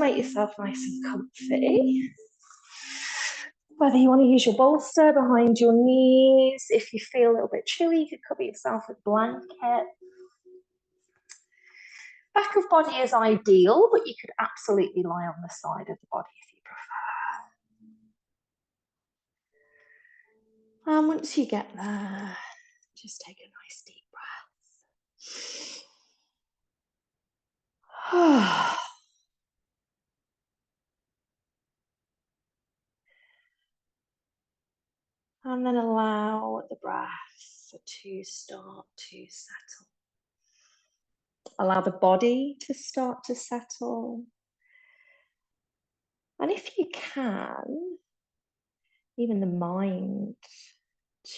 make yourself nice and comfy. Whether you want to use your bolster behind your knees, if you feel a little bit chilly, you could cover yourself with a blanket. Back of body is ideal, but you could absolutely lie on the side of the body if you prefer. And once you get there, just take a nice deep breath. And then allow the breath to start to settle. Allow the body to start to settle. And if you can, even the mind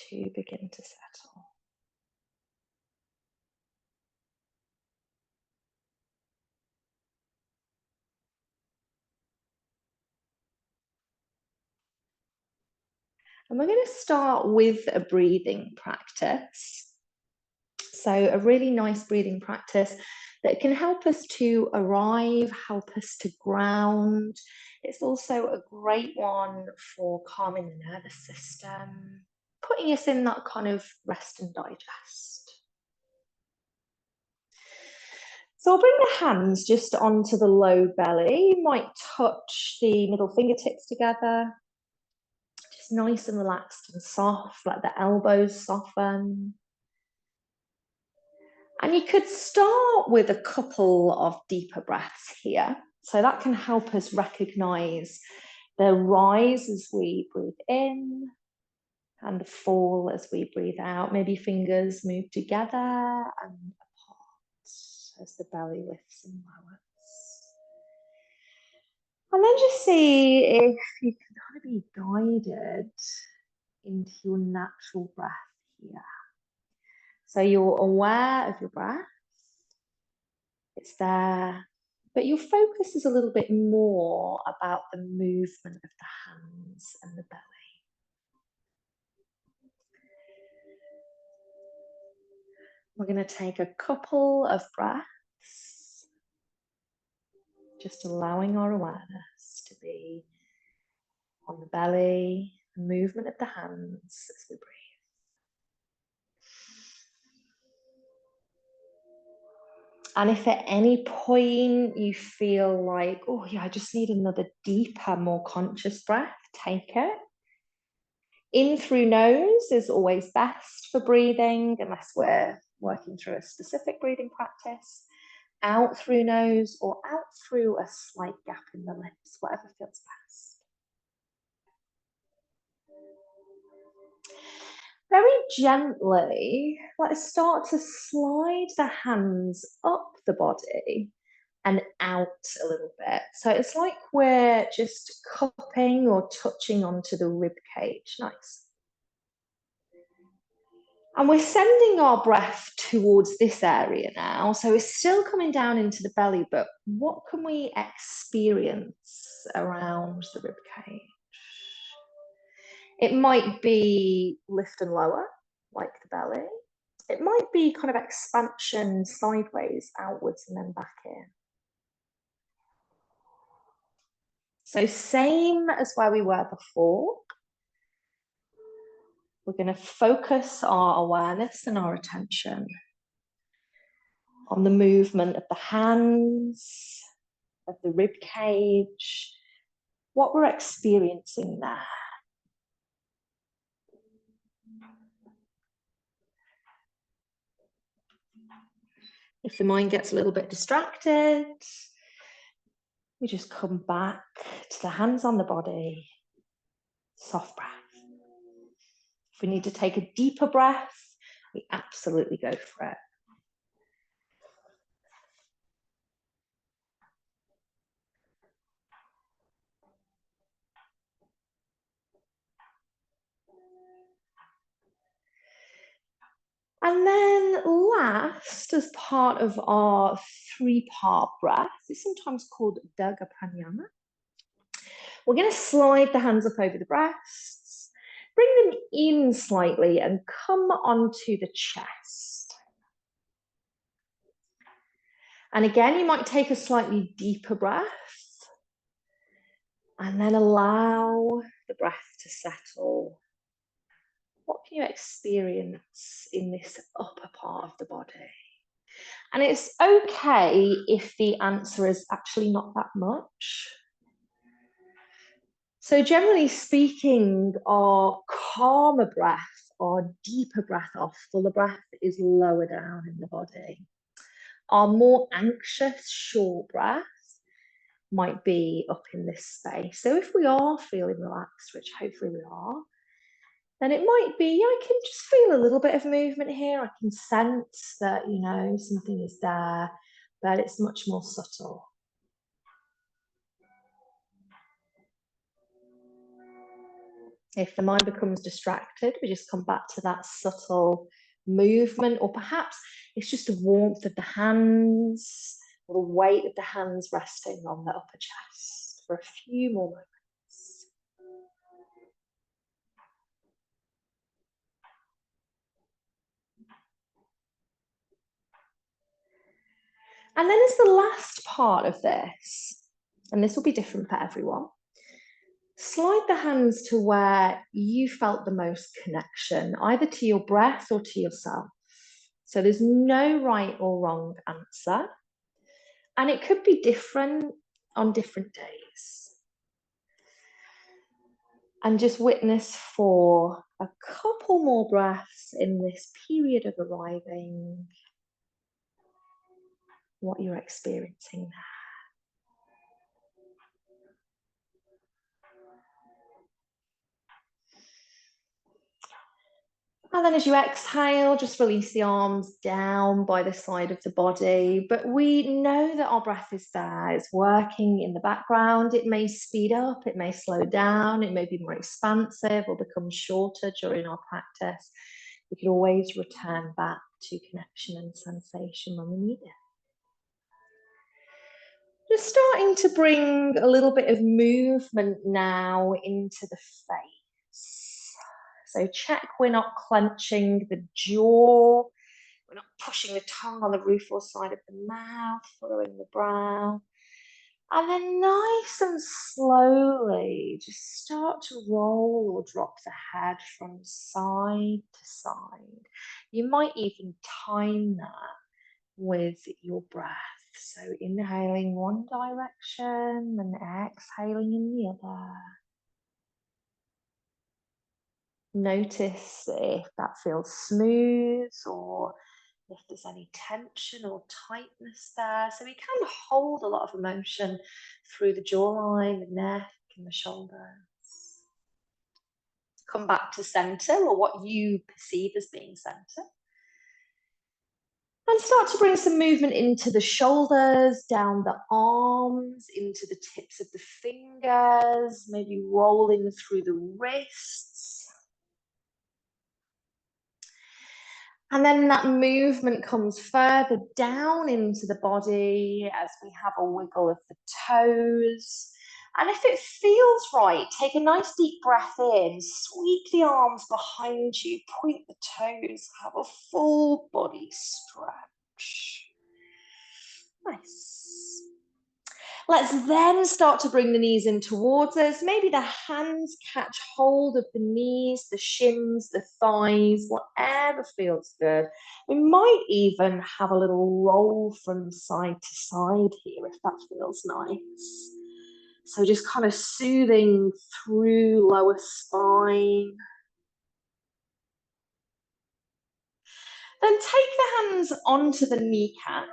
to begin to settle. And we're going to start with a breathing practice. So a really nice breathing practice that can help us to arrive, help us to ground. It's also a great one for calming the nervous system, putting us in that kind of rest and digest. So I'll bring the hands just onto the low belly. You might touch the middle fingertips together. Just nice and relaxed and soft, let the elbows soften. And you could start with a couple of deeper breaths here. So that can help us recognize the rise as we breathe in and the fall as we breathe out. Maybe fingers move together and apart as the belly lifts and lowers. And then just see if you can kind of be guided into your natural breath here. So you're aware of your breath, it's there, but your focus is a little bit more about the movement of the hands and the belly. We're going to take a couple of breaths, just allowing our awareness to be on the belly, the movement of the hands as we breathe. And if at any point you feel like, oh yeah, I just need another deeper, more conscious breath, take it. In through nose is always best for breathing, unless we're working through a specific breathing practice. Out through nose or out through a slight gap in the lips, whatever feels best. Very gently, let's start to slide the hands up the body and out a little bit. So it's like we're just cupping or touching onto the rib cage. Nice. And we're sending our breath towards this area now. So we're still coming down into the belly, but what can we experience around the rib cage? It might be lift and lower, like the belly. It might be kind of expansion sideways, outwards, and then back in. So same as where we were before. We're going to focus our awareness and our attention on the movement of the hands, of the rib cage, what we're experiencing there. If the mind gets a little bit distracted, we just come back to the hands on the body, soft breath. If we need to take a deeper breath, we absolutely go for it. And then last, as part of our three-part breath, it's sometimes called Dirga Pranayama. We're going to slide the hands up over the breasts, bring them in slightly and come onto the chest. And again, you might take a slightly deeper breath. And then allow the breath to settle. What can you experience in this upper part of the body? And it's okay if the answer is actually not that much. So generally speaking, our calmer breath, our deeper breath, our fuller breath is lower down in the body. Our more anxious, short breath might be up in this space. So if we are feeling relaxed, which hopefully we are, then it might be, I can just feel a little bit of movement here. I can sense that, something is there, but it's much more subtle. If the mind becomes distracted, we just come back to that subtle movement, or perhaps it's just the warmth of the hands or the weight of the hands resting on the upper chest for a few more moments. And then as the last part of this, and this will be different for everyone, slide the hands to where you felt the most connection, either to your breath or to yourself. So there's no right or wrong answer. And it could be different on different days. And just witness for a couple more breaths in this period of arriving what you're experiencing now. And then as you exhale, just release the arms down by the side of the body. But we know that our breath is there. It's working in the background. It may speed up, it may slow down, it may be more expansive or become shorter during our practice. We can always return back to connection and sensation when we need it. Just starting to bring a little bit of movement now into the face. So check we're not clenching the jaw, we're not pushing the tongue on the roof or side of the mouth, following the brow. And then nice and slowly, just start to roll or drop the head from side to side. You might even time that with your breath. So inhaling one direction and exhaling in the other. Notice if that feels smooth or if there's any tension or tightness there. So we can hold a lot of emotion through the jawline, the neck, and the shoulders. Come back to center, or what you perceive as being center. And start to bring some movement into the shoulders, down the arms, into the tips of the fingers, maybe rolling through the wrists. And then that movement comes further down into the body as we have a wiggle of the toes. And if it feels right, take a nice deep breath in, sweep the arms behind you, point the toes, have a full body stretch. Nice. Let's then start to bring the knees in towards us. Maybe the hands catch hold of the knees, the shins, the thighs, whatever feels good. We might even have a little roll from side to side here if that feels nice. So just kind of soothing through lower spine. Then take the hands onto the kneecaps.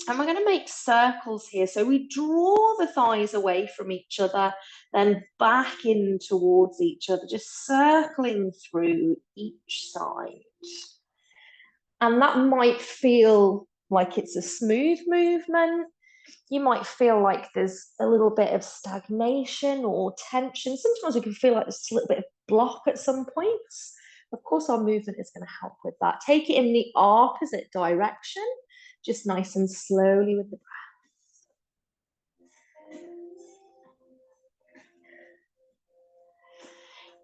And we're going to make circles here. So we draw the thighs away from each other, then back in towards each other, just circling through each side. And that might feel like it's a smooth movement. You might feel like there's a little bit of stagnation or tension. Sometimes we can feel like there's a little bit of block at some points. Of course, our movement is going to help with that. Take it in the opposite direction, just nice and slowly with the breath.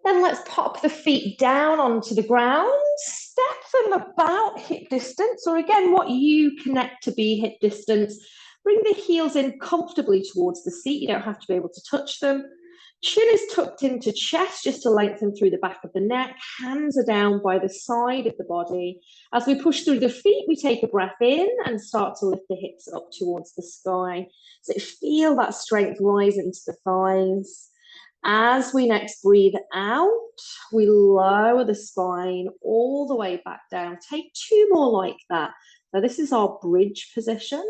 Then let's pop the feet down onto the ground, step them about hip distance, or again, what you connect to be hip distance. Bring the heels in comfortably towards the seat. You don't have to be able to touch them. Chin is tucked into chest just to lengthen through the back of the neck. Hands are down by the side of the body. As we push through the feet, we take a breath in and start to lift the hips up towards the sky. So feel that strength rise into the thighs. As we next breathe out, we lower the spine all the way back down. Take 2 more like that. So this is our bridge position.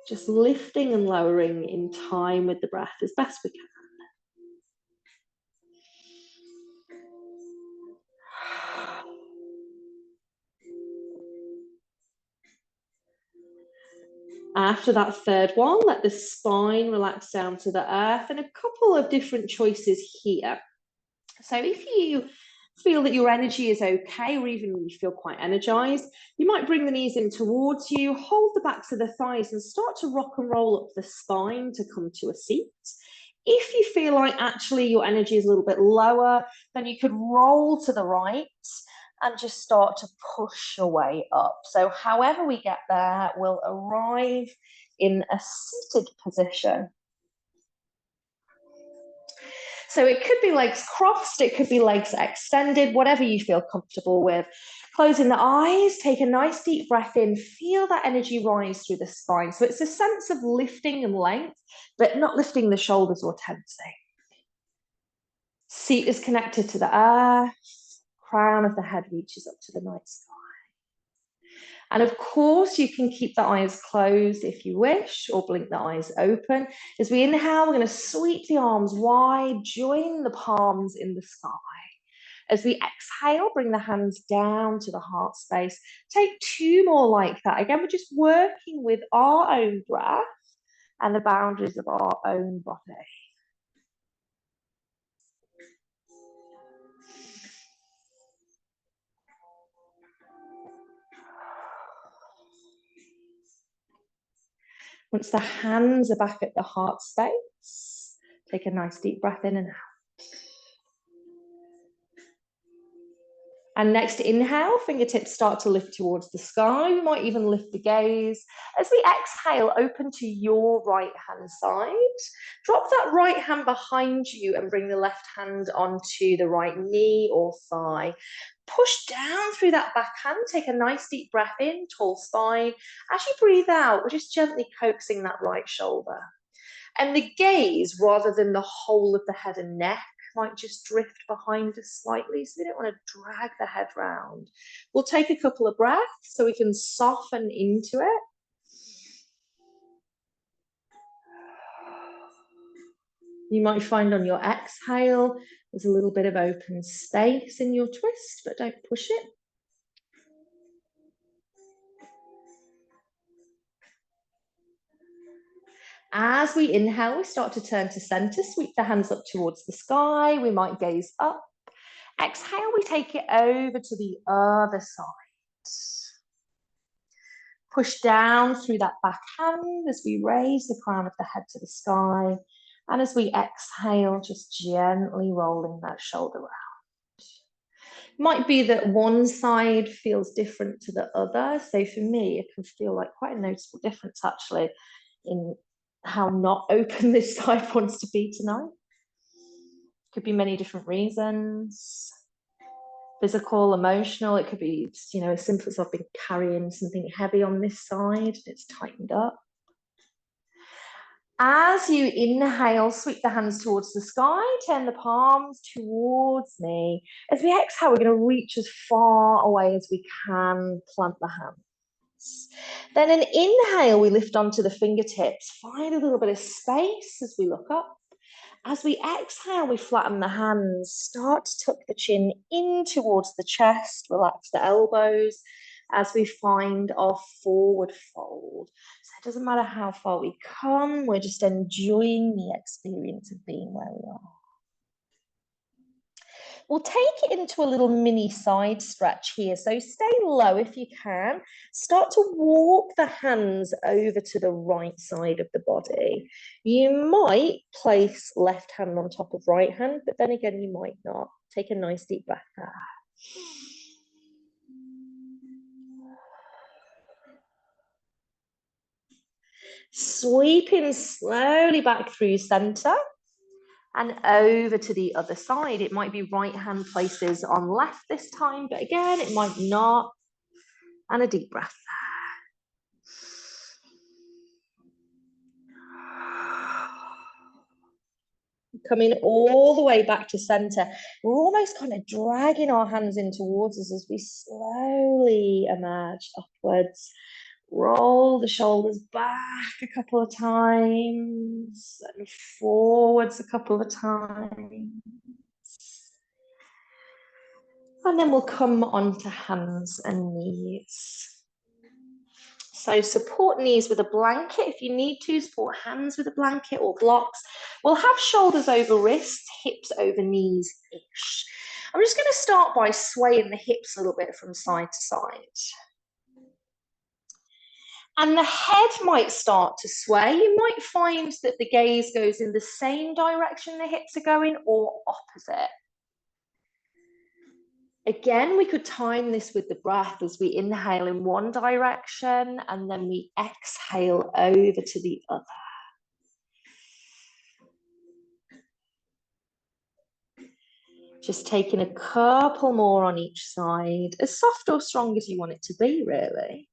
Just lifting and lowering in time with the breath as best we can. After that third one, let the spine relax down to the earth, and a couple of different choices here. So if you feel that your energy is okay, or even you feel quite energized, you might bring the knees in towards you, hold the backs of the thighs and start to rock and roll up the spine to come to a seat. If you feel like actually your energy is a little bit lower, then you could roll to the right and just start to push your way up. So however we get there, we'll arrive in a seated position. So it could be legs crossed, it could be legs extended, whatever you feel comfortable with. Closing the eyes, take a nice deep breath in, feel that energy rise through the spine. So it's a sense of lifting and length, but not lifting the shoulders or tensing. Seat is connected to the earth, crown of the head reaches up to the night sky. And of course, you can keep the eyes closed if you wish, or blink the eyes open. As we inhale, we're going to sweep the arms wide, join the palms in the sky. As we exhale, bring the hands down to the heart space. Take 2 more like that. Again, we're just working with our own breath and the boundaries of our own body. Once the hands are back at the heart space, take a nice deep breath in and out. And next inhale, fingertips start to lift towards the sky. We might even lift the gaze. As we exhale, open to your right hand side. Drop that right hand behind you and bring the left hand onto the right knee or thigh. Push down through that back hand. Take a nice deep breath in, tall spine. As you breathe out, we're just gently coaxing that right shoulder. And the gaze, rather than the whole of the head and neck, might just drift behind us slightly, so we don't want to drag the head round. We'll take a couple of breaths so we can soften into it. You might find on your exhale, there's a little bit of open space in your twist, but don't push it. As we inhale, we start to turn to center, sweep the hands up towards the sky. We might gaze up. Exhale, we take it over to the other side. Push down through that back hand as we raise the crown of the head to the sky. And as we exhale, just gently rolling that shoulder around. Might be that one side feels different to the other. So for me, it can feel like quite a noticeable difference actually in how not open this side wants to be tonight. Could be many different reasons. Physical, emotional, it could be, as simple as I've been carrying something heavy on this side and it's tightened up. As you inhale, sweep the hands towards the sky, turn the palms towards me. As we exhale, we're going to reach as far away as we can, plant the hands. Then an inhale, we lift onto the fingertips, find a little bit of space as we look up. As we exhale, we flatten the hands, start to tuck the chin in towards the chest, relax the elbows as we find our forward fold. So it doesn't matter how far we come, we're just enjoying the experience of being where we are. We'll take it into a little mini side stretch here. So stay low if you can. Start to walk the hands over to the right side of the body. You might place left hand on top of right hand, but then again, you might not. Take a nice deep breath there. Sweeping slowly back through center and over to the other side. It might be right hand places on left this time, but again, it might not. And a deep breath. Coming all the way back to center. We're almost kind of dragging our hands in towards us as we slowly emerge upwards. Roll the shoulders back a couple of times and forwards a couple of times. And then we'll come onto hands and knees. So support knees with a blanket if you need to, support hands with a blanket or blocks. We'll have shoulders over wrists, hips over knees-ish. I'm just going to start by swaying the hips a little bit from side to side. And the head might start to sway. You might find that the gaze goes in the same direction the hips are going or opposite. Again, we could time this with the breath as we inhale in one direction and then we exhale over to the other. Just taking a couple more on each side, as soft or strong as you want it to be, really.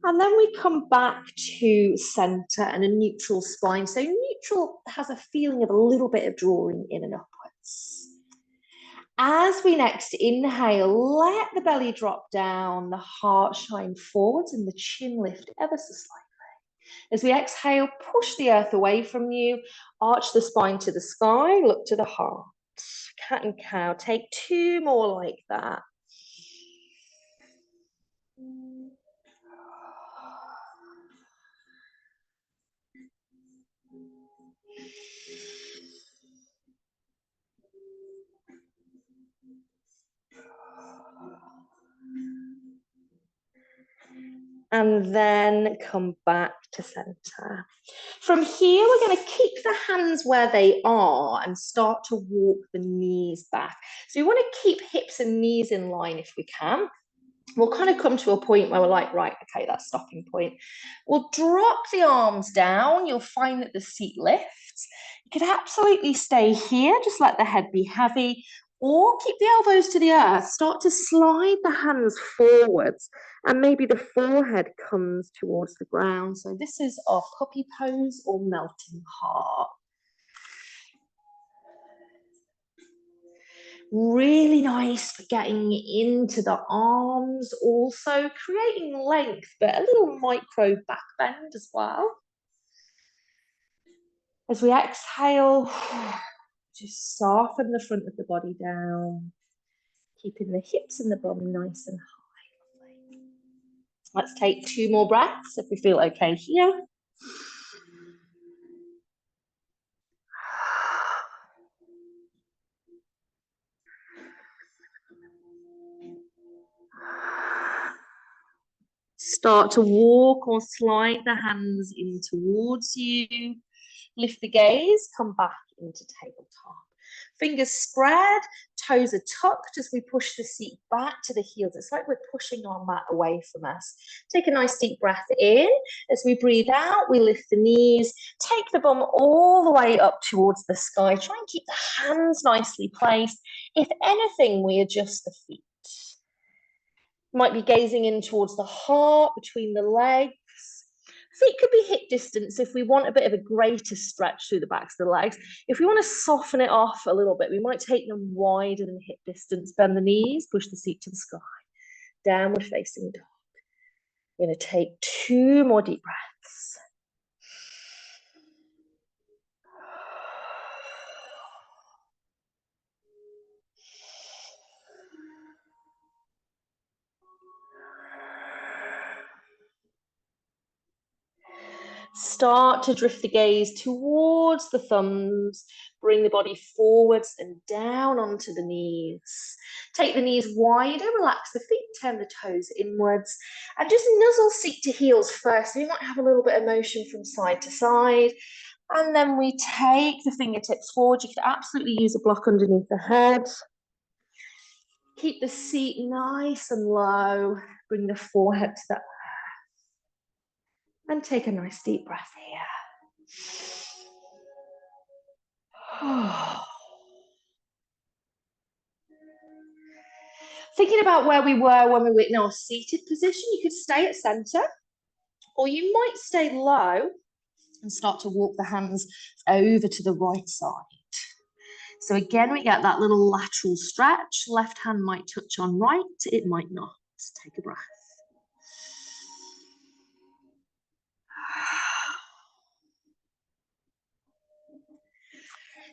And then we come back to center and a neutral spine. So neutral has a feeling of a little bit of drawing in and upwards. As we next inhale, let the belly drop down, the heart shine forwards and the chin lift ever so slightly. As we exhale, push the earth away from you, arch the spine to the sky, look to the heart. Cat and cow, take 2 more like that. And then come back to center. From here, we're going to keep the hands where they are and start to walk the knees back. So you want to keep hips and knees in line if we can. We'll kind of come to a point where we're like, right, okay, that's stopping point. We'll drop the arms down. You'll find that the seat lifts. You could absolutely stay here, just let the head be heavy, or keep the elbows to the earth. Start to slide the hands forwards, and maybe the forehead comes towards the ground. So this is our puppy pose or melting heart. Really nice for getting into the arms, also creating length, but a little micro back bend as well. As we exhale, just soften the front of the body down, keeping the hips and the bum nice and high. Let's take 2 more breaths if we feel okay here. Start to walk or slide the hands in towards you. Lift the gaze, come back into tabletop. Fingers spread, toes are tucked as we push the seat back to the heels. It's like we're pushing our mat away from us. Take a nice deep breath in. As we breathe out, we lift the knees. Take the bum all the way up towards the sky. Try and keep the hands nicely placed. If anything, we adjust the feet. Might be gazing in towards the heart, between the legs. Feet could be hip distance if we want a bit of a greater stretch through the backs of the legs. If we want to soften it off a little bit, we might take them wider than hip distance. Bend the knees, push the seat to the sky. Downward facing dog. We're going to take 2 more deep breaths. Start to drift the gaze towards the thumbs. Bring the body forwards and down onto the knees. Take the knees wider, relax the feet, turn the toes inwards, and just nuzzle seat to heels first. We might have a little bit of motion from side to side. And then we take the fingertips forward. You could absolutely use a block underneath the head. Keep the seat nice and low. Bring the forehead to the earth. And take a nice deep breath here. Thinking about where we were when we were in our seated position, you could stay at center, or you might stay low and start to walk the hands over to the right side. So again, we get that little lateral stretch. Left hand might touch on right, it might not. Take a breath.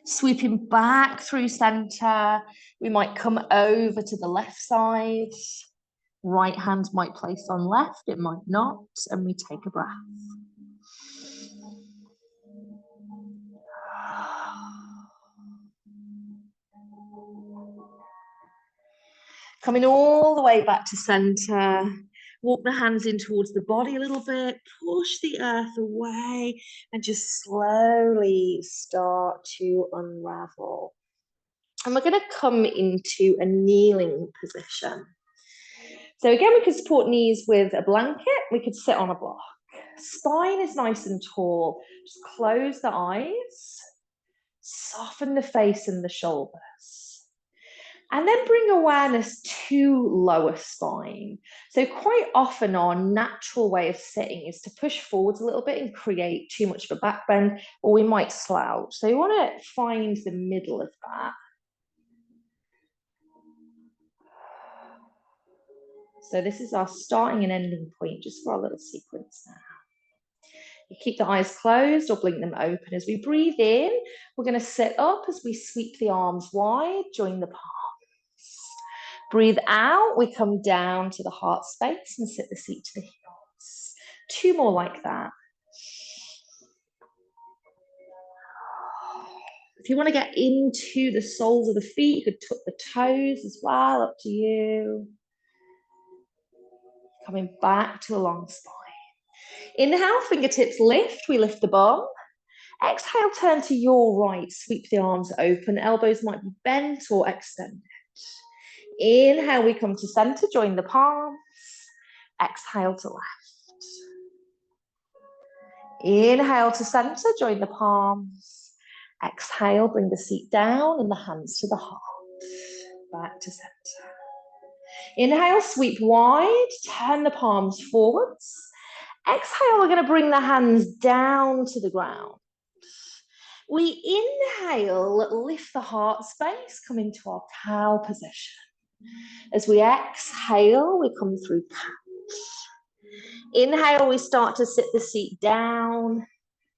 Sweeping back through center, we might come over to the left side. Right hand might place on left, it might not, and we take a breath. Coming all the way back to center. Walk the hands in towards the body a little bit, push the earth away, and just slowly start to unravel. And we're going to come into a kneeling position. So again, we could support knees with a blanket. We could sit on a block. Spine is nice and tall. Just close the eyes. Soften the face and the shoulders. And then bring awareness to lower spine. So quite often our natural way of sitting is to push forwards a little bit and create too much of a back bend, or we might slouch. So you want to find the middle of that. So this is our starting and ending point just for our little sequence now. You keep the eyes closed or blink them open. As we breathe in, we're going to sit up as we sweep the arms wide, join the palms. Breathe out, we come down to the heart space and sit the seat to the heels. 2 more like that. If you want to get into the soles of the feet, you could tuck the toes as well, up to you. Coming back to a long spine. Inhale, fingertips lift, we lift the bum. Exhale, turn to your right, sweep the arms open, elbows might be bent or extended. Inhale, we come to center, join the palms. Exhale to left. Inhale to center, join the palms. Exhale, bring the seat down and the hands to the heart. Back to center. Inhale, sweep wide, turn the palms forwards. Exhale, we're going to bring the hands down to the ground. We inhale, lift the heart space, come into our cow position. As we exhale, we come through couch. Inhale, we start to sit the seat down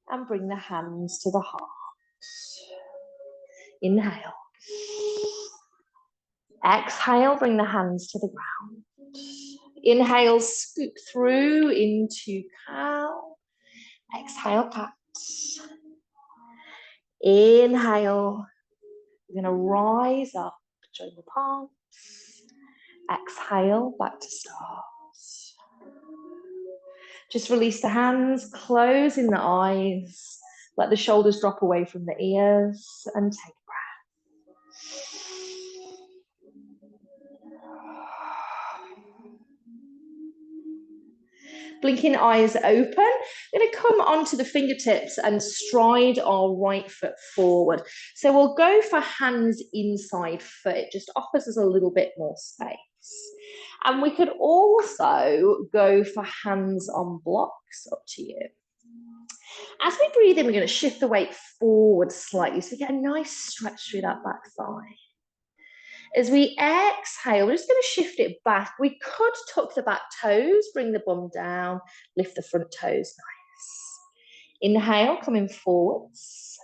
and bring the hands to the heart. Inhale. Exhale, bring the hands to the ground. Inhale, scoop through into cow. Exhale, cat. Inhale, we're going to rise up, join the palms. Exhale, back to stars. Just release the hands, closing the eyes. Let the shoulders drop away from the ears and take a breath. Blinking eyes open. We're going to come onto the fingertips and stride our right foot forward. So we'll go for hands inside foot. It just offers us a little bit more space. And we could also go for hands on blocks, up to you. As we breathe in, we're going to shift the weight forward slightly so we get a nice stretch through that back thigh. As we exhale, we're just going to shift it back. We could tuck the back toes, bring the bum down, lift the front toes nice. Inhale, coming forwards.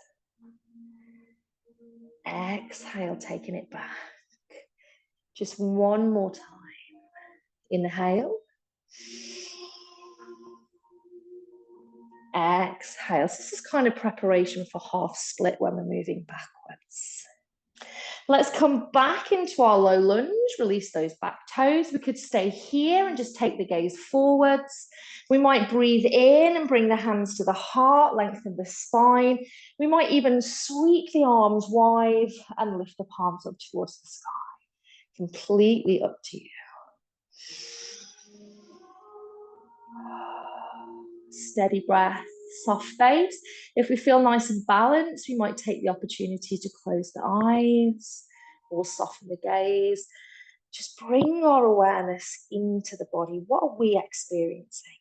Exhale, taking it back. Just one more time. Inhale. Exhale. So this is kind of preparation for half split when we're moving backwards. Let's come back into our low lunge, release those back toes. We could stay here and just take the gaze forwards. We might breathe in and bring the hands to the heart, lengthen the spine. We might even sweep the arms wide and lift the palms up towards the sky. Completely up to you. steady breath, soft face. If we feel nice and balanced, we might take the opportunity to close the eyes or soften the gaze. Just bring our awareness into the body. What are we experiencing?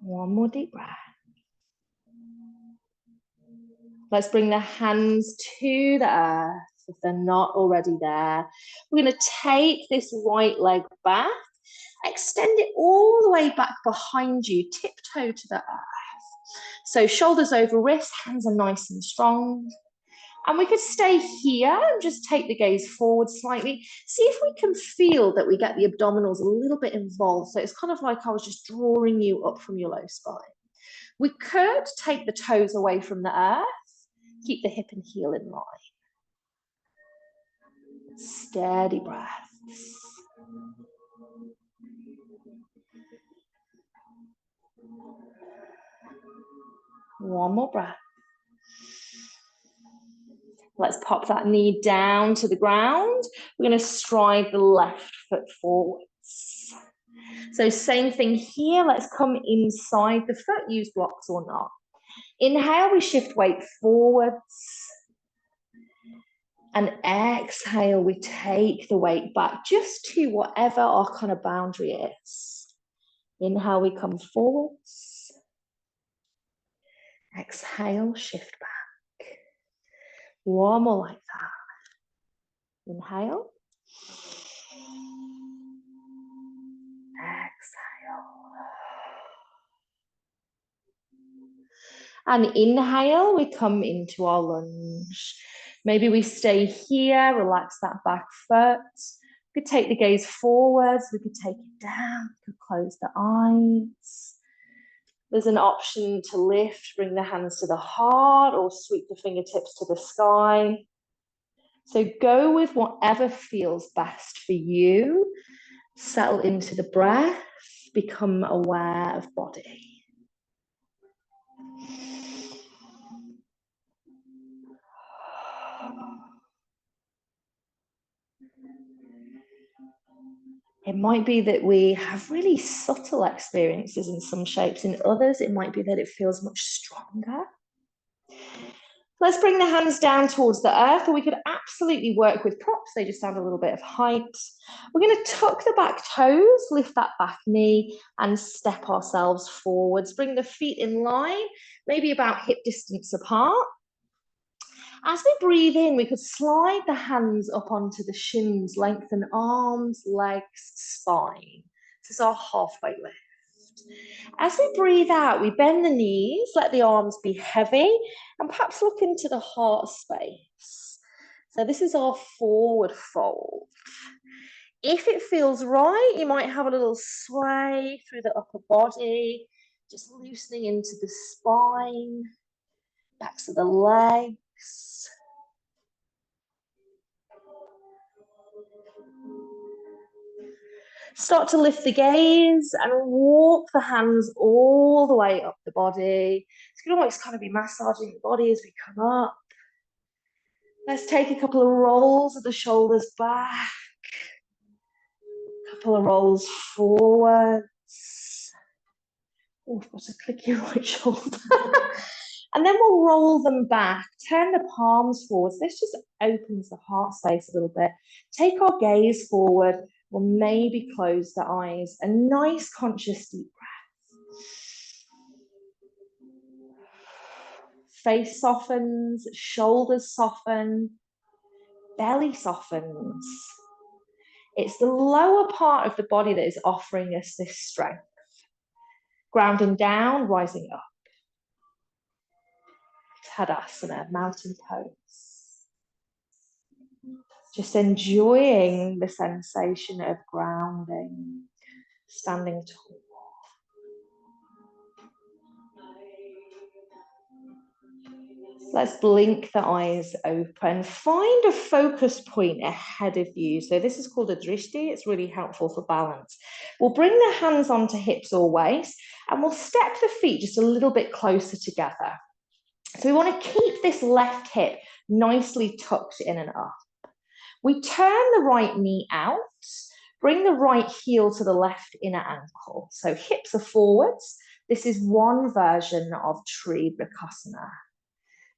One more deep breath. Let's bring the hands to the earth if they're not already there. We're going to take this right leg back, extend it all the way back behind you, tiptoe to the earth. So shoulders over wrists, hands are nice and strong. And we could stay here and just take the gaze forward slightly. See if we can feel that we get the abdominals a little bit involved. So it's kind of like I was just drawing you up from your low spine. We could take the toes away from the earth. Keep the hip and heel in line. Steady breaths. One more breath. Let's pop that knee down to the ground. We're going to stride the left foot forwards. So same thing here. Let's come inside the foot, use blocks or not. Inhale, we shift weight forwards. And exhale, we take the weight back just to whatever our kind of boundary is. Inhale, we come forwards. Exhale, shift back. One more like that. Inhale. Exhale. And inhale, we come into our lunge. Maybe we stay here, relax that back foot. We could take the gaze forwards, we could take it down, we could close the eyes. There's an option to lift, bring the hands to the heart or sweep the fingertips to the sky. So go with whatever feels best for you. Settle into the breath, become aware of body. It might be that we have really subtle experiences in some shapes. In others, it might be that it feels much stronger. Let's bring the hands down towards the earth, or we could absolutely work with props. They just add a little bit of height. We're going to tuck the back toes, lift that back knee, and step ourselves forwards. Bring the feet in line, maybe about hip distance apart. As we breathe in, we could slide the hands up onto the shins, lengthen arms, legs, spine. This is our halfway lift. As we breathe out, we bend the knees, let the arms be heavy, and perhaps look into the heart space. So this is our forward fold. If it feels right, you might have a little sway through the upper body, just loosening into the spine, backs of the legs. Start to lift the gaze and walk the hands all the way up the body. It's going to almost kind of be massaging the body as we come up. Let's take a couple of rolls of the shoulders back. A couple of rolls forwards. Oh, I've got to click your right shoulder. And then we'll roll them back. Turn the palms forwards. This just opens the heart space a little bit. Take our gaze forward. We'll maybe close the eyes. A nice conscious deep breath. Face softens, shoulders soften, belly softens. It's the lower part of the body that is offering us this strength. Grounding down, rising up. Tadasana, mountain pose. Just enjoying the sensation of grounding, standing tall. Let's blink the eyes open. Find a focus point ahead of you. So this is called a drishti. It's really helpful for balance. We'll bring the hands onto hips or waist, and we'll step the feet just a little bit closer together. So we want to keep this left hip nicely tucked in and up. We turn the right knee out, bring the right heel to the left inner ankle. So hips are forwards. This is one version of tree Vrikasana.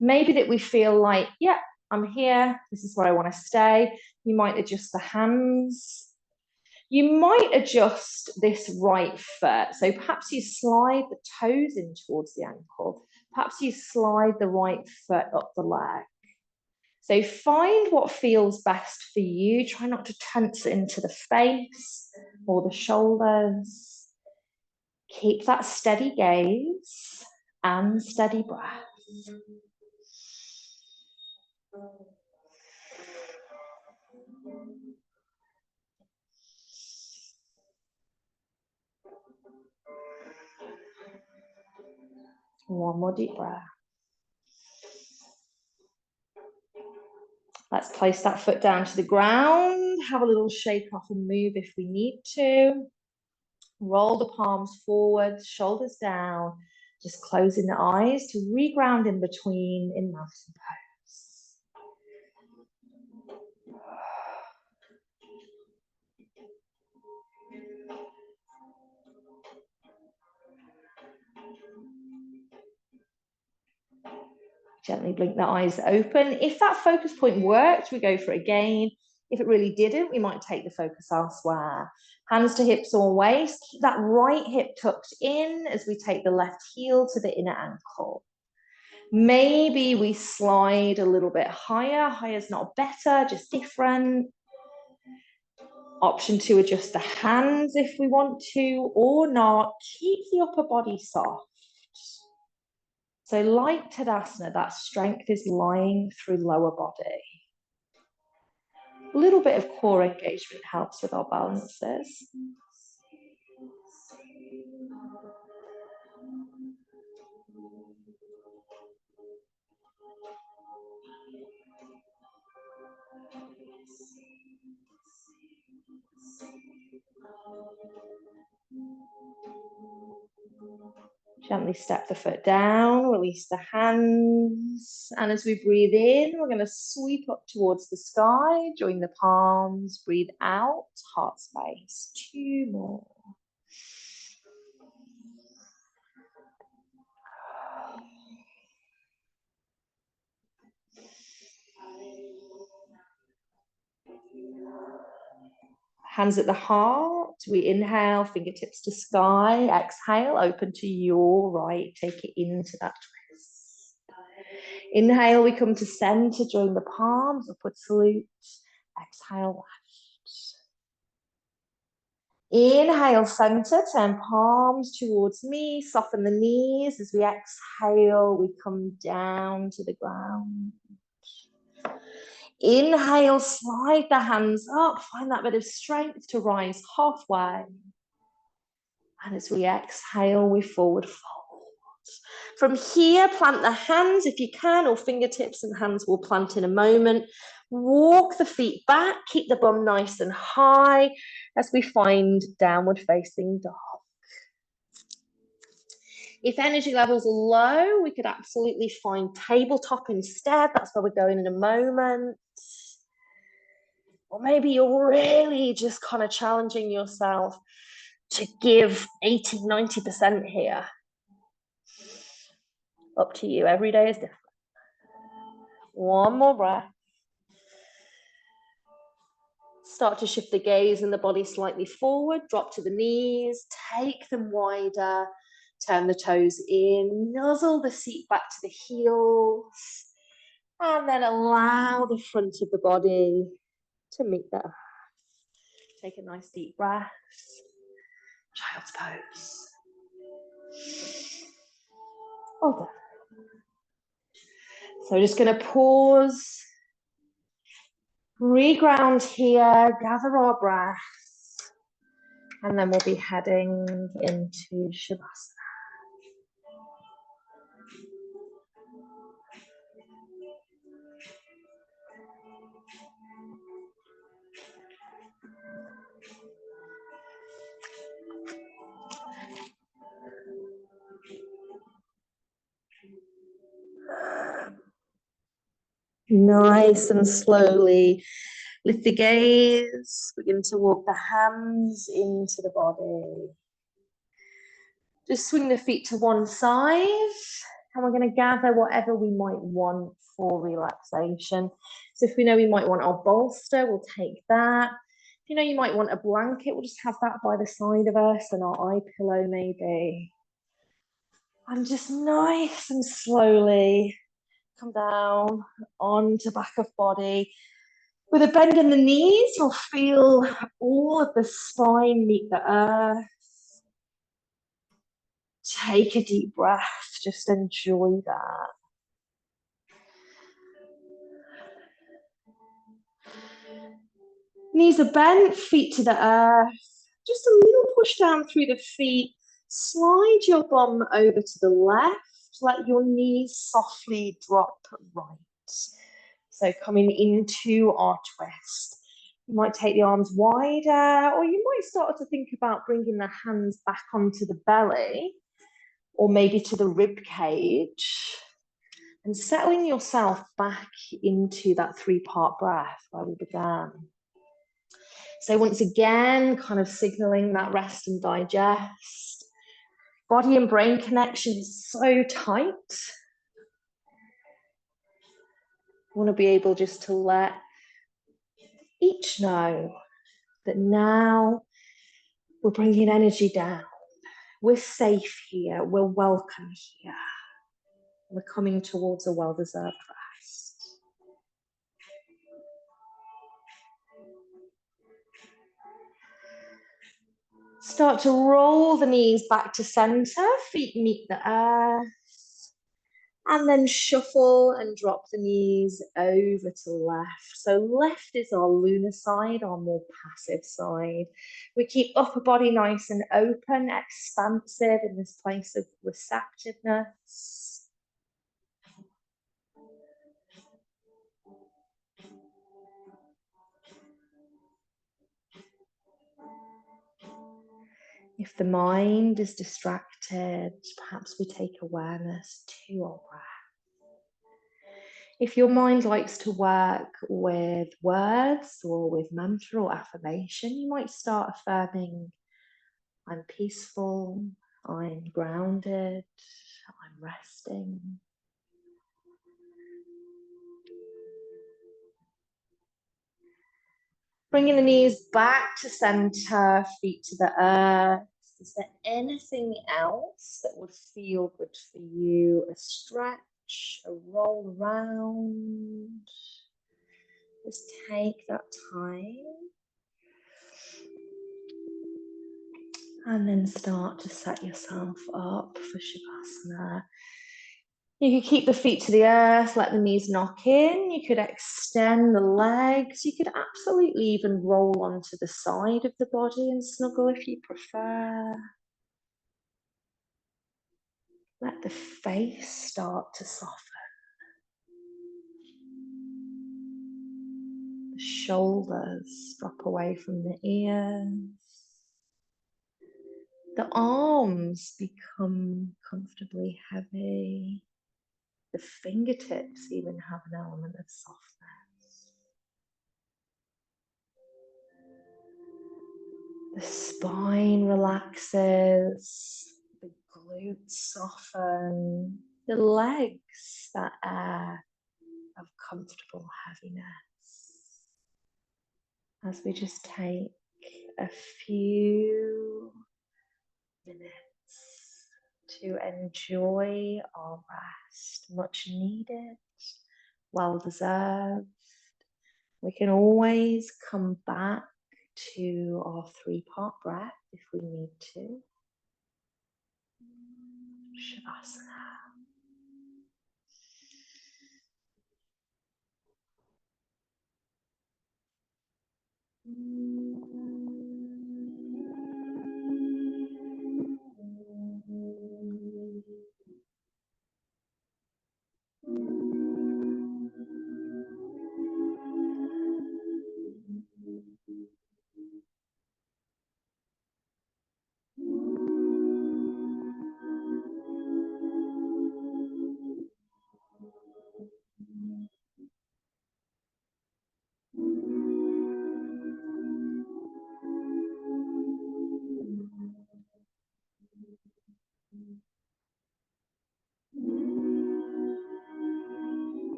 Maybe that we feel like, yeah, I'm here. This is where I want to stay. You might adjust the hands. You might adjust this right foot. So perhaps you slide the toes in towards the ankle. Perhaps you slide the right foot up the leg. So find what feels best for you. Try not to tense into the face or the shoulders. Keep that steady gaze and steady breath. One more deep breath. Let's place that foot down to the ground. Have a little shake off and move if we need to. Roll the palms forward, shoulders down. Just closing the eyes to reground in between in mountain pose. Gently blink the eyes open. If that focus point worked, we go for it again. If it really didn't, we might take the focus elsewhere. Hands to hips or waist. Keep that right hip tucked in as we take the left heel to the inner ankle. Maybe we slide a little bit higher. Higher is not better, just different. Option to adjust the hands if we want to or not. Keep the upper body soft. So like Tadasana, that strength is lying through lower body. A little bit of core engagement helps with our balances. Gently step the foot down, release the hands. And as we breathe in, we're going to sweep up towards the sky, join the palms, breathe out, heart space. 2 more. Hands at the heart. We inhale, fingertips to sky. Exhale, open to your right. Take it into that twist. Inhale, we come to center, join the palms, upward salute. Exhale, left. Inhale, center, turn palms towards me, soften the knees. As we exhale, we come down to the ground. Inhale, slide the hands up, find that bit of strength to rise halfway. And as we exhale, we forward fold. From here, plant the hands if you can, or fingertips and hands will plant in a moment. Walk the feet back, keep the bum nice and high as we find downward facing dog. If energy levels are low, we could absolutely find tabletop instead. That's where we're going in a moment. Or maybe you're really just kind of challenging yourself to give 80, 90% here. Up to you. Every day is different. One more breath. Start to shift the gaze and the body slightly forward. Drop to the knees. Take them wider. Turn the toes in. Nuzzle the seat back to the heels. And then allow the front of the body to meet the earth. Take a nice deep breath. Child's pose. Well done. So just going to pause, reground here, gather our breaths, and then we'll be heading into Shavasana. Nice and slowly lift the gaze, begin to walk the hands into the body. Just swing the feet to one side, and we're going to gather whatever we might want for relaxation. So if we know we might want our bolster, we'll take that. If you know you might want a blanket, we'll just have that by the side of us, and our eye pillow maybe. And just nice and slowly come down onto back of body. With a bend in the knees, you'll feel all of the spine meet the earth. Take a deep breath, just enjoy that. Knees are bent, feet to the earth. Just a little push down through the feet. Slide your bum over to the left. Let your knees softly drop right. So coming into our twist. You might take the arms wider, or you might start to think about bringing the hands back onto the belly, or maybe to the rib cage, and settling yourself back into that three-part breath where we began. So once again, kind of signaling that rest and digest. Body and brain connection is so tight. You want to be able just to let each know that now we're bringing energy down. We're safe here. We're welcome here. We're coming towards a well-deserved rest. Start to roll the knees back to center, feet meet the earth, and then shuffle and drop the knees over to left. So left is our lunar side, our more passive side. We keep upper body nice and open, expansive in this place of receptiveness. If the mind is distracted, perhaps we take awareness to our breath. If your mind likes to work with words or with mantra or affirmation, you might start affirming, I'm peaceful, I'm grounded, I'm resting. Bringing the knees back to center, feet to the earth. Is there anything else that would feel good for you? A stretch, a roll around. Just take that time. And then start to set yourself up for Shavasana. You could keep the feet to the earth, let the knees knock in. You could extend the legs. You could absolutely even roll onto the side of the body and snuggle if you prefer. Let the face start to soften. The shoulders drop away from the ears. The arms become comfortably heavy. The fingertips even have an element of softness. The spine relaxes, the glutes soften, the legs, that air of comfortable heaviness. As we just take a few minutes to enjoy our rest, much needed, well deserved. We can always come back to our three-part breath if we need to. Shavasana.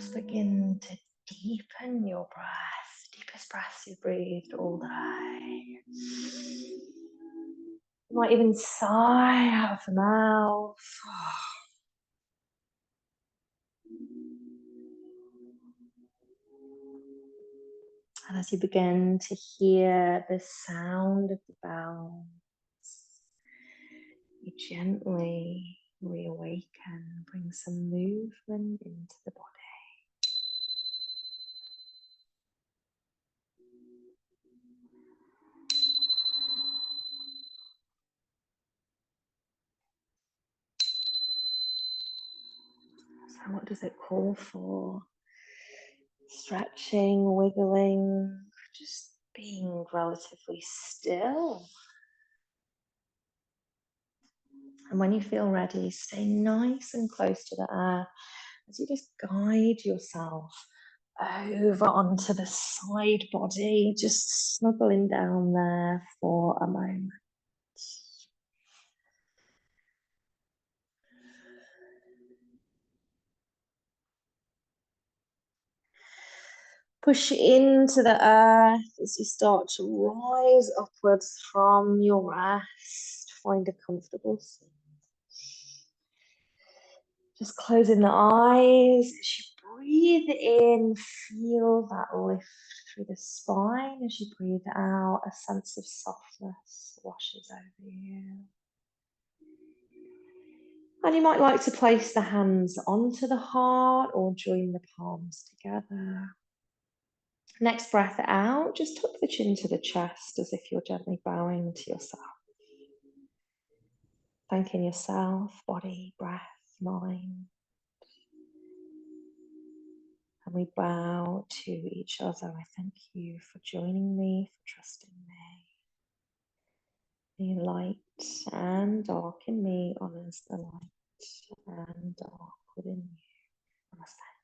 Just begin to deepen your breath. Deepest breaths you've breathed all day. You might even sigh out of the mouth. And as you begin to hear the sound of the bells, you gently reawaken, bring some movement into the body. So what does it call for? Stretching, wiggling, just being relatively still. And when you feel ready, stay nice and close to the earth as you just guide yourself over onto the side body, just snuggling down there for a moment. Push into the earth as you start to rise upwards from your rest. Find a comfortable seat. Just closing the eyes as you breathe in, feel that lift through the spine. As you breathe out, a sense of softness washes over you. And you might like to place the hands onto the heart or join the palms together. Next breath out, just tuck the chin to the chest as if you're gently bowing to yourself. Thanking yourself, body, breath, mind. And we bow to each other. I thank you for joining me, for trusting me. The light and dark in me honors the light and dark within you. Namaste.